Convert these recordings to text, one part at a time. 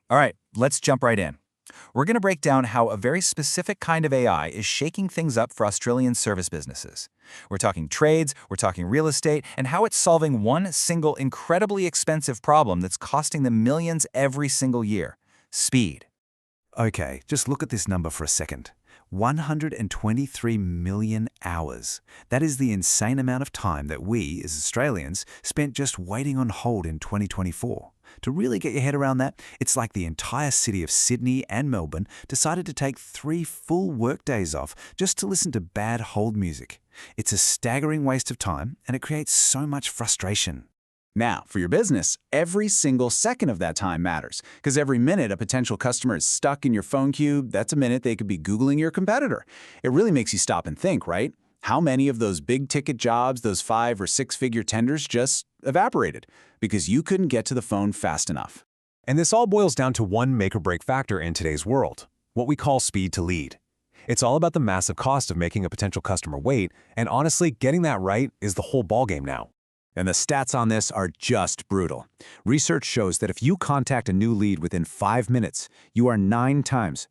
All right, let's jump right in. We're going to break down how a very specific kind of AI is shaking things up for Australian service businesses. We're talking trades, we're talking real estate, and how it's solving one single incredibly expensive problem that's costing them millions every single year: speed. Okay, just look at this number for a second. 123 million hours. That is the insane amount of time that we, as Australians, spent just waiting on hold in 2024. To really get your head around that, it's like the entire city of Sydney and Melbourne decided to take 3 full workdays off just to listen to bad hold music. It's a staggering waste of time, and it creates so much frustration. Now, for your business, every single second of that time matters, because every minute a potential customer is stuck in your phone queue, that's a minute they could be Googling your competitor. It really makes you stop and think, right? How many of those big-ticket jobs, those 5- or 6-figure tenders, just evaporated because you couldn't get to the phone fast enough? And this all boils down to one make-or-break factor in today's world, what we call speed to lead. It's all about the massive cost of making a potential customer wait, and honestly, getting that right is the whole ballgame now. And the stats on this are just brutal. Research shows that if you contact a new lead within 5 minutes, you are 9 times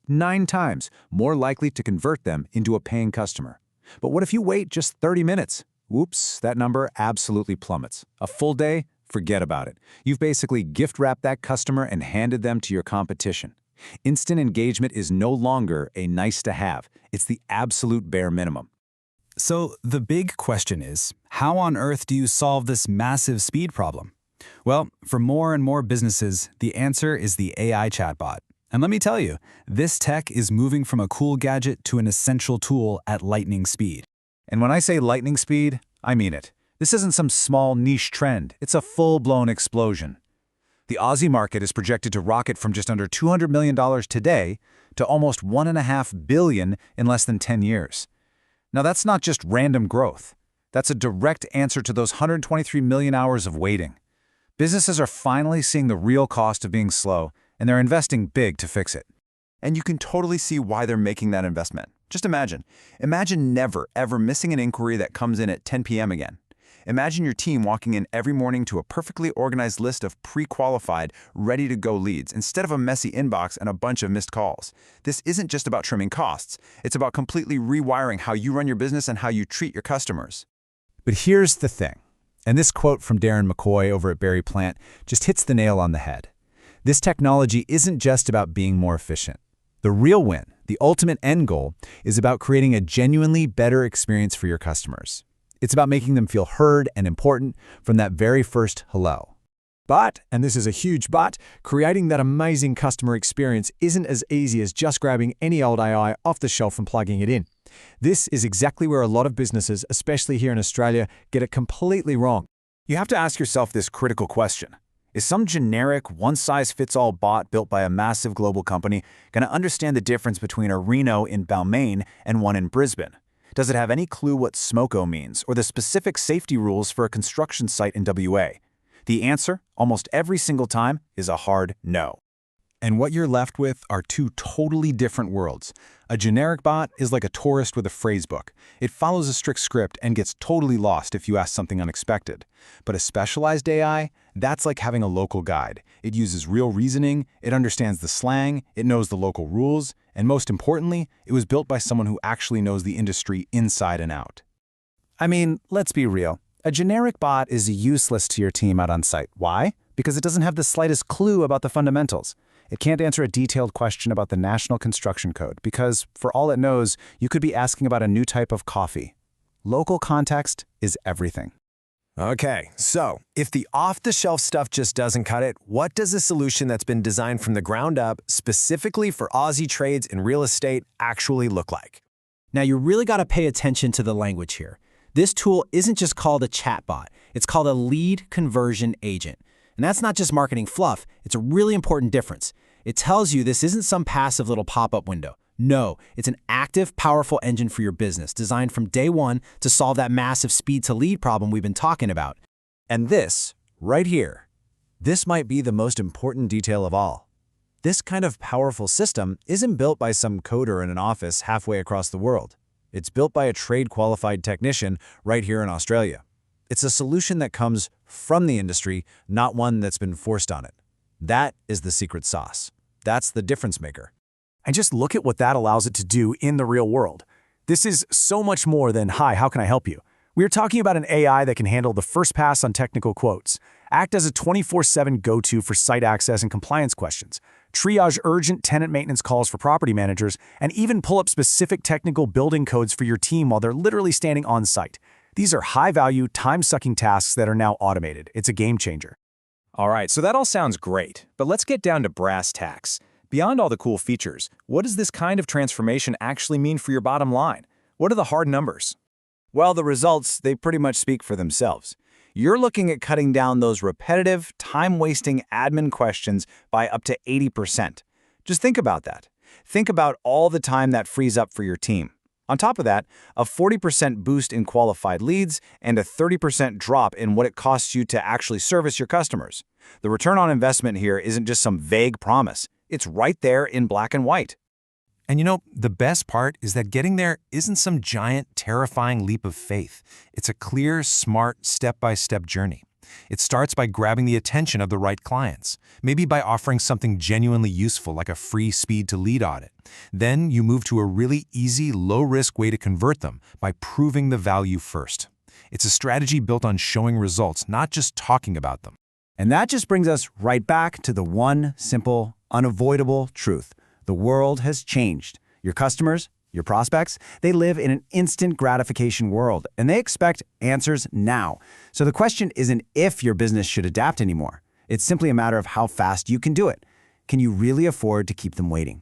more likely to convert them into a paying customer. But what if you wait just 30 minutes? Whoops, that number absolutely plummets. A full day? Forget about it. You've basically gift-wrapped that customer and handed them to your competition. Instant engagement is no longer a nice-to-have. It's the absolute bare minimum. So the big question is, how on earth do you solve this massive speed problem? Well, for more and more businesses, the answer is the AI chatbot. And let me tell you, this tech is moving from a cool gadget to an essential tool at lightning speed. And when I say lightning speed, I mean it. This isn't some small niche trend. It's a full-blown explosion. The Aussie market is projected to rocket from just under $200 million today to almost $1.5 billion in less than 10 years. Now, that's not just random growth. That's a direct answer to those 123 million hours of waiting. Businesses are finally seeing the real cost of being slow, and they're investing big to fix it. And you can totally see why they're making that investment. Just imagine. Imagine never, ever missing an inquiry that comes in at 10 p.m. again. Imagine your team walking in every morning to a perfectly organized list of pre-qualified, ready-to-go leads instead of a messy inbox and a bunch of missed calls. This isn't just about trimming costs. It's about completely rewiring how you run your business and how you treat your customers. But here's the thing, and this quote from Darren McCoy over at Berry Plant just hits the nail on the head. This technology isn't just about being more efficient. The real win, the ultimate end goal, is about creating a genuinely better experience for your customers. It's about making them feel heard and important from that very first hello. But, and this is a huge but, creating that amazing customer experience isn't as easy as just grabbing any old AI off the shelf and plugging it in. This is exactly where a lot of businesses, especially here in Australia, get it completely wrong. You have to ask yourself this critical question. Is some generic, one-size-fits-all bot built by a massive global company going to understand the difference between a Reno in Balmain and one in Brisbane? Does it have any clue what smoko means or the specific safety rules for a construction site in WA? The answer, almost every single time, is a hard no. And what you're left with are 2 totally different worlds. A generic bot is like a tourist with a phrase book. It follows a strict script and gets totally lost if you ask something unexpected. But a specialized AI, that's like having a local guide. It uses real reasoning, it understands the slang, it knows the local rules, and most importantly, it was built by someone who actually knows the industry inside and out. I mean, let's be real. A generic bot is useless to your team out on site. Why? Because it doesn't have the slightest clue about the fundamentals. It can't answer a detailed question about the National Construction Code because, for all it knows, you could be asking about a new type of coffee. Local context is everything. Okay, so if the off-the-shelf stuff just doesn't cut it, what does a solution that's been designed from the ground up, specifically for Aussie trades and real estate, actually look like? Now, you really got to pay attention to the language here. This tool isn't just called a chatbot. It's called a lead conversion agent. And that's not just marketing fluff. It's a really important difference. It tells you this isn't some passive little pop-up window. No, it's an active, powerful engine for your business, designed from day one to solve that massive speed-to-lead problem we've been talking about. And this, right here, this might be the most important detail of all. This kind of powerful system isn't built by some coder in an office halfway across the world. It's built by a trade-qualified technician right here in Australia. It's a solution that comes from the industry, not one that's been forced on it. That is the secret sauce. That's the difference maker. And just look at what that allows it to do in the real world. This is so much more than, "Hi, how can I help you?" We are talking about an AI that can handle the first pass on technical quotes, act as a 24/7 go-to for site access and compliance questions, triage urgent tenant maintenance calls for property managers, and even pull up specific technical building codes for your team while they're literally standing on site. These are high-value, time-sucking tasks that are now automated. It's a game changer. All right, so that all sounds great, but let's get down to brass tacks. Beyond all the cool features, what does this kind of transformation actually mean for your bottom line? What are the hard numbers? Well, the results, they pretty much speak for themselves. You're looking at cutting down those repetitive, time-wasting admin questions by up to 80%. Just think about that. Think about all the time that frees up for your team. On top of that, a 40% boost in qualified leads and a 30% drop in what it costs you to actually service your customers. The return on investment here isn't just some vague promise. It's right there in black and white. And the best part is that getting there isn't some giant, terrifying leap of faith. It's a clear, smart, step-by-step journey. It starts by grabbing the attention of the right clients, maybe by offering something genuinely useful like a free speed-to-lead audit. Then you move to a really easy, low-risk way to convert them by proving the value first. It's a strategy built on showing results, not just talking about them. And that just brings us right back to the one simple, unavoidable truth. The world has changed. Your customers, your prospects, they live in an instant gratification world, and they expect answers now. So the question isn't if your business should adapt anymore. It's simply a matter of how fast you can do it. Can you really afford to keep them waiting?